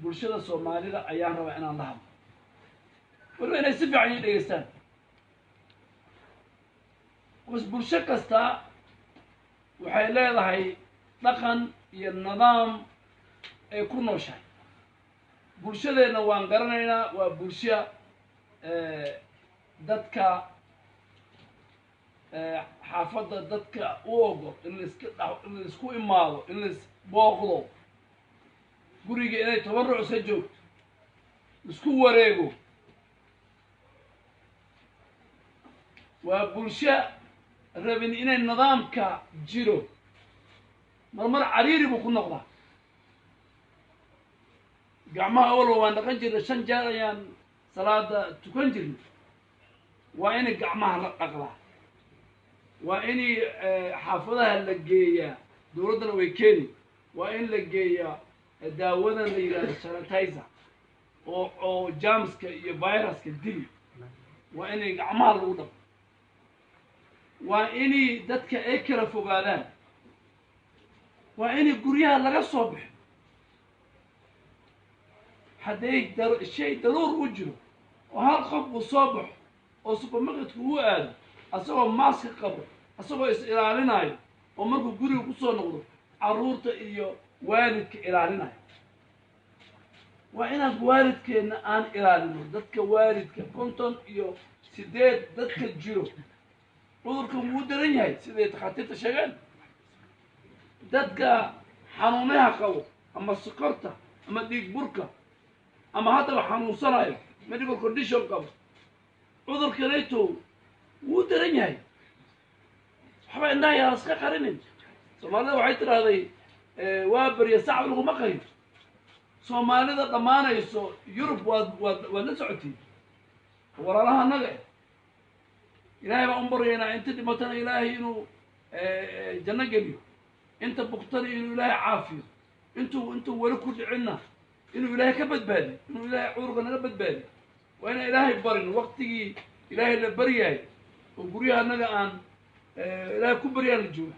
bulshada soomaalida ayaan rabaa inaan la hadlo waliba inay si fiican ii dhegeystaan bas bulsho kasta waxay leedahay dhaqan iyo nidaam ay ku nooshahay bulshadeenna waan garanaynaa waa bulsho dadka xaafadda dadka u ogol in laisku imaado in lais booqdo guriga inay 10 ruux iska joogto isku wareego waa bulsho rabin inay nidaamka jiro marmar cariiri buu ku noqdaa gacmaha awalba waan dhaqan jirnay 5 jeer ayaan salaada tukan jirnay waa inay gacmaha la dhaqdaa waa inay xaafadaha la geeyaa dowladdana way keeni waa in la geeyaa daawadan la yidhaahdo sanitizer oo jamska iyo viruska dili waa inay gacmaha lagu dhaqo waa inay dadka ay kala fogaadaan waa inay guryaha laga soo baxo hadday shay daruur u jiro oo hal qof uu soo baxo oo supermarketka uu aado asagoo maaska qabo asagoo is ilaalinayo oo markuu guriga ku soo noqdo carruurta iyo waalidka ilaalinayo waa inaan waalidkeenna aan ilaalino dadka waalidka 58 dadka jiro cudurkan wuu daran yahay siday takhaatiirta sheegeen dadka xanuunaha qabo ama sokorta ama dhiig burka ama haddaba xanuunsanayo medical condition qabo cudurkanayto wuu daran yahay waxba indhaha yaa iska qarinin soomaalida waxay tidhaahday waa barya sacab laguma qarin soomaalida dhammaanayso yurub waad la socotiin walaalaha annaga ilaahay baan u baryaynaa inta dhimatana ilaahay inuu janno geliyo inta bugtana inuu ilaahay caafiyo intuu weli ku dhicinna inuu ilaahay ka badbaadiyo inuu ilaahay cudurka naga badbaadiyo waa inaan ilaahay barin waqtigii ilaahay la baryahay oo guryaha annaga aan ilaahay ku baryaan la jooga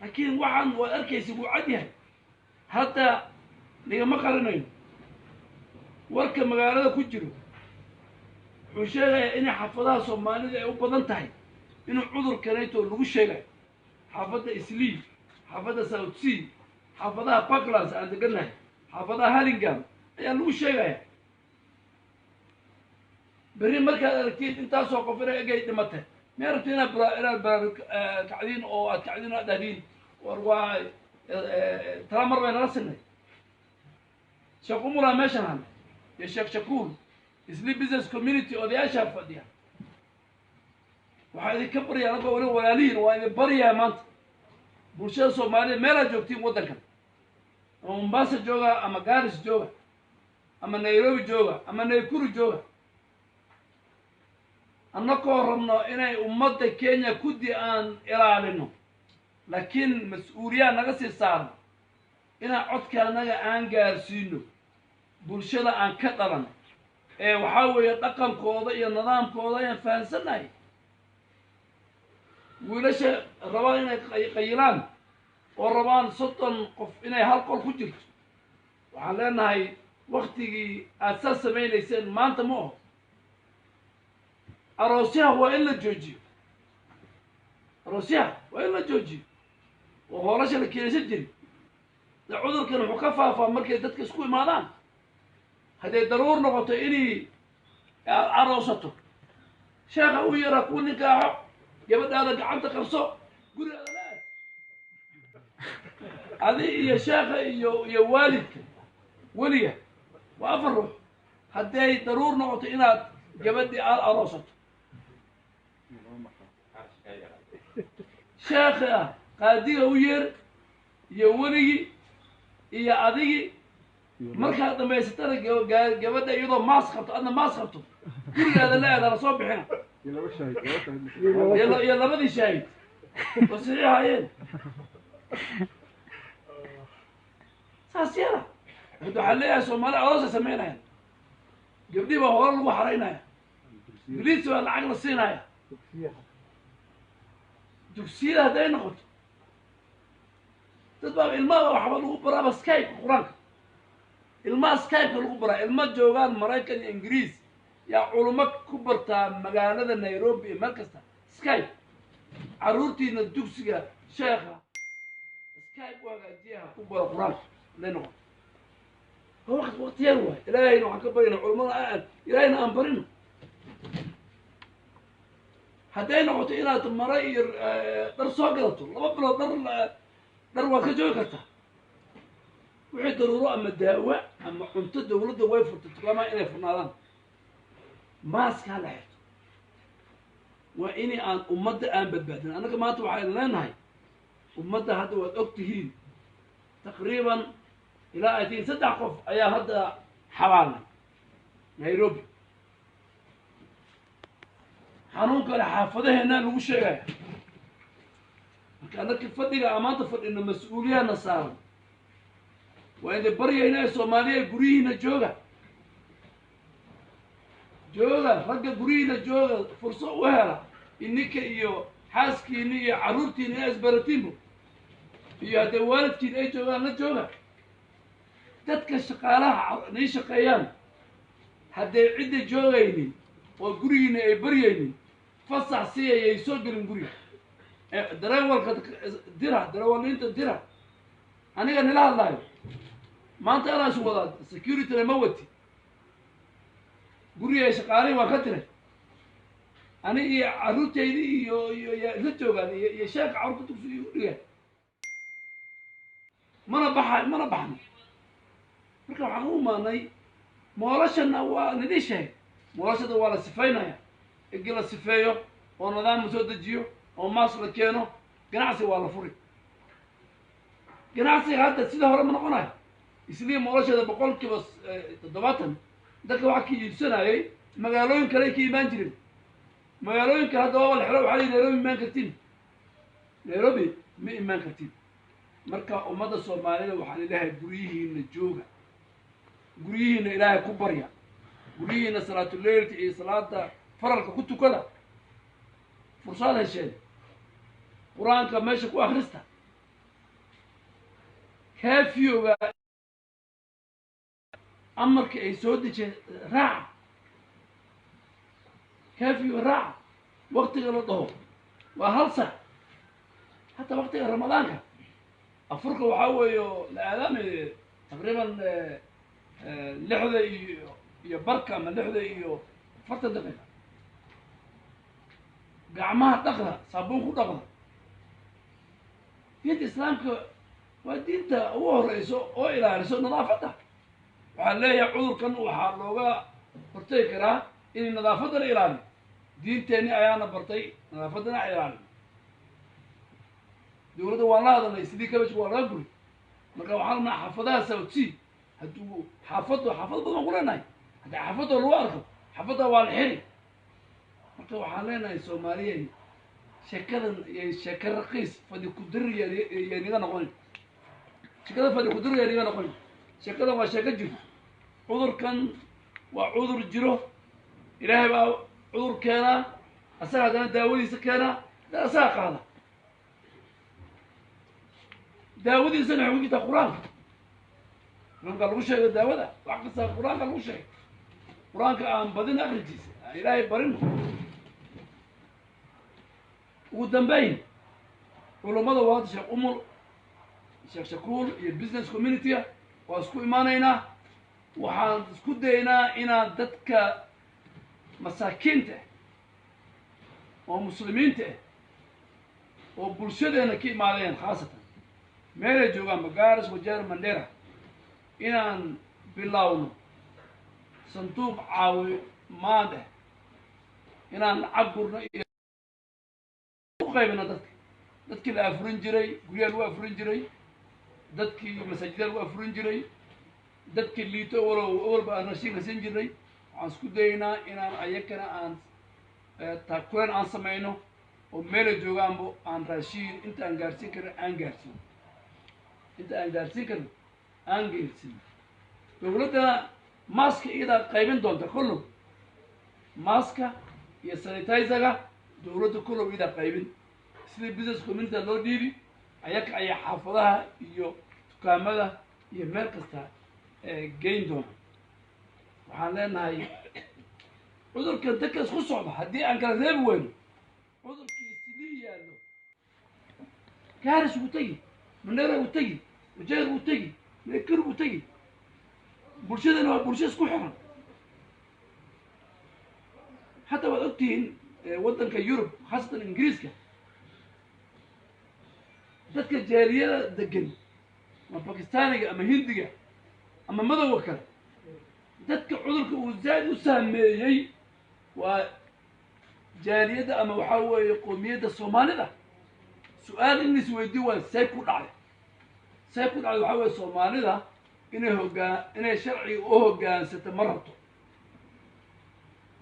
laakiin waxaan waad arkaysa wuu cad yahay hadda nigama qarinayo warka magaalada ku jiro wuxuu sheegayaa inay xaafadaha soomaalida ay u badan tahay inuu cudurkanayto lagu sheegayo xaafadda islii xaafadda south sea xaafadaha parklands aan degannahay xaafadaha hallingham ayaa lagu sheegaya berri markaad aragtid intaasoo qof inay egay dhimatay ma rabti inaad kacdiin oo aad kacdiin aad dhahdiin war waa tala mar bay nala sinay sheekh umulaa meeshan hale iyo sheekh shakuul isli business community odayaashaa fadhiya waxaa idinka baryaa anagoo wali walaalihiin waa idin baryaa maanta bulshada soomaalida meelaad joogtiin waddankan ama mombasa jooga ama garis jooga ama nairobi jooga ama naikuru jooga annakoo rabno inay ummadda kenya kudi aan ilaalino laakiin mas-uuliyaad naga sii saarno inaan codka annaga aan gaarsiino bulshada aan ka dhalan ee waxaa weeye dhaqankooda iyo nidaamkooda ayaan fahansannahay wiilasha rabaan inay qayilaan oo rabaan 30 qof inay hal qol ku jirto waxaan leenahay waktigii aad saa samaynayseen maanta ma oho aroosyaha waa in la joojiyo aroosyaha waa in la joojiyo oo hoolasha la keenaysan jiri de cudurkan wuxuu ka faafaa markay dadka isku imaadaan hadday daruur noqoto inay aroosato sheekha u yaraa kuu ninkaaxo gabadhaada gacanta qabso gurigaada la aad adi iyo sheekha iyo waalidka weliga waa 4 ruux hadday daruur noqoto inaad gabadhii aad aroosato sheekha qaadiga u yeer iyo weligii iyo adigii markaad dhamaysatana gabadha iyadoo maas qabto adna maas qabto gurigaada la aad ala soo bixina iyo labadii shaahid oo saxiixayeen saas yara waxaa leeyahay soomaali aroosa samaynaya gabdhii baa hore lagu xaraynaya biliis baa lacag la siinaya dugsiyada hadday noqoto dad baa ilmaha waxba lagu baraaba skype qur-aanka ilmaha skype lagu baraa ilma joogaan maraykan iyo ingiriis yaa culummo ku bartaa magaalada nairobi iyo meel kasta skype carruurtiina dugsiga sheekha skype hagaajiyaha ku bara qur-aanka haday noqoto waqti yar waay ilaahayna waxaan ka baryana culummada aan ilaahayna aan barino hadday noqoto inaad mara iyo dhar soo galato 2 bilood dhar waa ka joogi kartaa wixii daruuro ama daawo ama cunto dawladda way furtay tukaamaha inay furnaadaan maaska la xirto waa inay aan ummadda aan badbaadin annaga maanta waxaynu leenahay ummadda hadda waad og tihiin taqriiban ilaa ay tihiin 3 qof ayaa hadda xabaalnay nairobi xanuun kale xaafadaheennaa lagu sheegaya marka annaka fadhiga amaanta fadhino mas-uuliyahana saaran waa inay baryayna ee soomaaliya guryihiina jooga ragga guryihiina jooga furso u hela ininka iyo xaaskiina iyo carruurtiina inaa isbaratiinbo iyo haddee waalidkiina ay joogaan la jooga dadka shaqaalaha nay shaqeeyaan hadday cidda joogaynin oo gurigiina ay baryaynin fasax siyayay soo gelin guriga dareewalka dira dareewalniinta dira aniga nila hadlaayo maanta anaa isu wadaa securityna ma wati guriga ay shaqaalahi waa ka diray ani iyo carruurtaydi iyo la joogaan iyo sheeka carruurta dugsiga igu dhigaan mana baxno marka waxaan u imaanay moolashana waa nidii sheeg moolashada waa la sifaynaya igi la sifeeyo oo nidaam la soo dejiyo oo maas la keeno ganacsi waa la furi ganacsiga hadda sida hore ma noqonayo islii moolashada 70% dadka waxa ka iibsanayay magaalooyin kale ay ka imaan jireen magaalooyinka hadda waa la xiro waxay Nairobi imaan kartiin Nairobi ma imaan kartiin marka ummadda Soomaalida waxaan ilaahay guryihiina jooga guryihiina ilaahay ku barya guryihiina salaatul leylta iyo salaada faralka ku tukada fursad hesheen quraanka meesha ku akhrista kaafiyoga amarka ay soo dejeen raac kaafiyo raac waqtiga la dhaho waa hal sac حتى وقت رمضان أفريقيا وحاول الإعلام تقريبا لحظة يبركة من لحظة فترة دقيقة قعمها دقلة صابون خو دقلة في الإسلام ودين تا هو رئيسه أو إلى رئيسه نظافتها وحليه عذر كان وحلوغا برتي كرا إن نظافة الإيراني دين تاني أيانا برتي نظافتنا إيراني دولة والله هذا يسدي كبش ولا يقول مركب وحنا حفظها سوتشي هدو حفظوا بدنا قلنا هذا حفظوا الوارث حفظها والحري مركب وحنا الصوماليين شكل رقيس فدي قدر يعني نقول شكل فدي قدر يعني نقول شكل ما شكل جد عذر كان وعذر جرو إلهي بقى عذر كان أساق هذا داودي سكانه لا أساق هذا داود إنسان حقوقي القرآن من قال له شيء داود وعقص القرآن قال له شيء القرآن كان بدين آخر جيس إلهي برنه ودنبين علماء واحد شيخ أمور شيخ شكول البزنس كوميونيتي واسكو إيمانينا وحان اسكو دينا إنا دتك مساكينته ومسلمينته وبرشدنا كي مالين خاصة ميري جوغان بقارس وجار منديرة إنان بلاونو صندوق عاوي ماده إنان عبرنا قيبنا دتك الأفرين جري قريال وأفرين جري دتك مساجد وأفرين جري دتك اللي تو أول بقى نشيل سنجري عن سكودينا إنان أيكنا عن تاكوين عن سمعينه وميري جوغان بو عن رشيد أنت أنجارسين كر أنجارسين أنت أنجارسين كر أنجارسين دولتنا ماسك إذا قيبين دولتا كله ماسك يسانيتايزر دولته كله إذا قيبين سلي بيزنس كوميونتي لو ديري أيك أي حافظها يو تكاملها يمركزها geyn doona waxaan leenahay cudurkan dadka isku socda haddii aan kala reebi weyno cudurkii sidii yaallo gaaris wuu tegi mandheera wuu tegi wajeer wuu tegi meekir wuu tegi bulshadana waa bulsho isku xiran حتى وقتين ودن كيوروب خاصة إنجليزكا ذاتك الجالية دقن ما باكستانية أما هندية أما مدوكا ذاتك عذرك وزاد وسامي وجالية أما وحاوة قومية الصومالي ده سؤال إني سويدي سيكون على وحاوة الصومالي ده إنه شرعي أوهقان ستمرته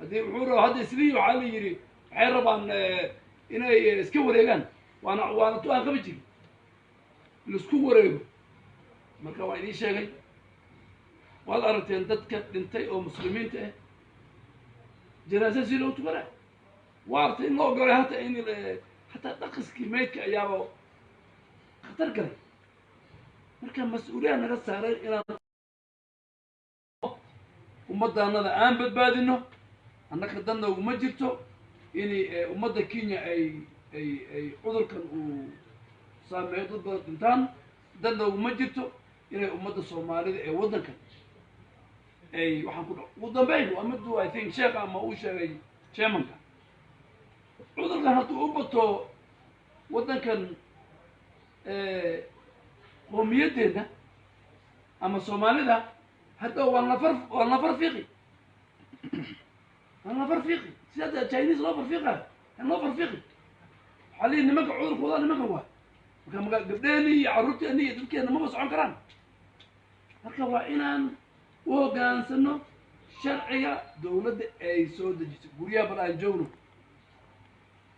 هذه وحوره هذا سليم وعلي يري حرب عن إنه يسكور يجان وأنا توان قبتي السكور يجو ما كان وعلي شيء والله أردت تذكر دنتي أو مسلمين ته جنازة زيلو تقرأ وعرفت إنه قرأ حتى نقص كمية كأيامه خطر قرأ مركب مسؤولية أنا قصة إلى ومضى أنا الآن بدبادينه أنك دنا ومجرته إني ومضى كينيا أي عذر كان وسامع ضد الإنسان دنا ومجرته إني ومضى الصومالي أي وضن كان أي وحنقول وضن بين وأمده I think شيخ أما هو شيء من كان عذر كان هتو أبطه وضن كان قوميتنا أما الصومالي ده حتى والله فرفيقي أنا فرفيقي سيادة تشاينيز لا فرفيقة أنا فرفيقي حاليا نمك عذر خذا نمك هو وكان قبلاني عرفتي أني تبكي أنا ما بسعون كران هكذا وإنان وكان سنه شرعية دولة أي سود جيت قرية بلا جونو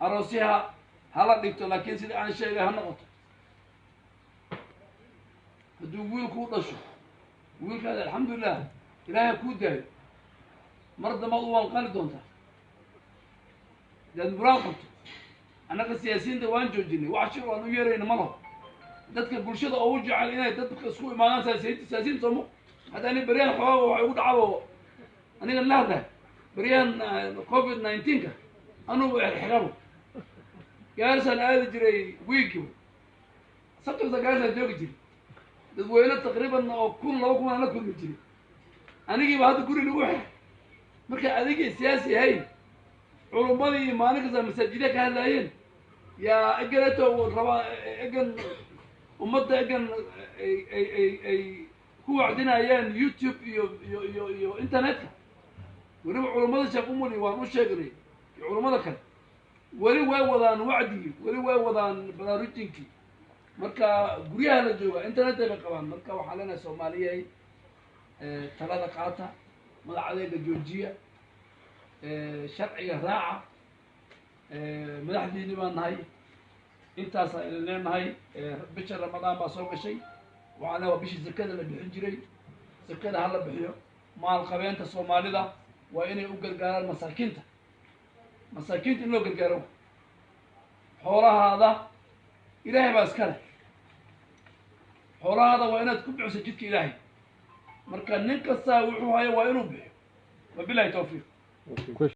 أروسيها هلا دكتور لكن سيد أنا شيء هالنقطة بدو ويل كودشوا ويل هذا الحمد لله إلهي كود مرضى موضوع قال دونتا لأن براقبته أنا كسياسيين دوان جوجيني وعشر وأنا يرين مره دتك البرشة أوجع علينا دتك سكوي معنا سياسيين سمو هذا أنا بريان حوا وعود عوا أنا قال لا ده بريان كوفيد 19 أنا حرامه جالس أنا هذا جري ويكيو سبت إذا جالس أجوك جري دوينا تقريبا أو كل لو كنا ناكل جري أنا جي بهذا كوري نروح marka adiga siyaasi hay culumadii maalin kasta masaajida ka hadlayeen yaa agalato raba agan ummadda agan ay ku wacdinayaan YouTube iyo internetka waliba culumada shaqumuli waan u sheegnay culumada kale wali way wadaan wacdi wali way wadaan baraarujinki marka guryaha la jooga internetka qabaan marka waxa lana Soomaaliyeey talada qaata مدعدة جورجيا شرعية راعة مدحدي نبان هاي انت سائلين هاي بشر رمضان بصوب شيء وعلى وبش الزكاة اللي بحجري زكاة هلا بحيو مع القبيلة الصومالية ده وإني أقول قال مساكين إنه قال قالوا حورها هذا إلهي باسكره حورها هذا وإنه تكبع سجدك إلهي marka nin kasta wuxuu hayo waa inuu bixiyo wabillahi tawfiiq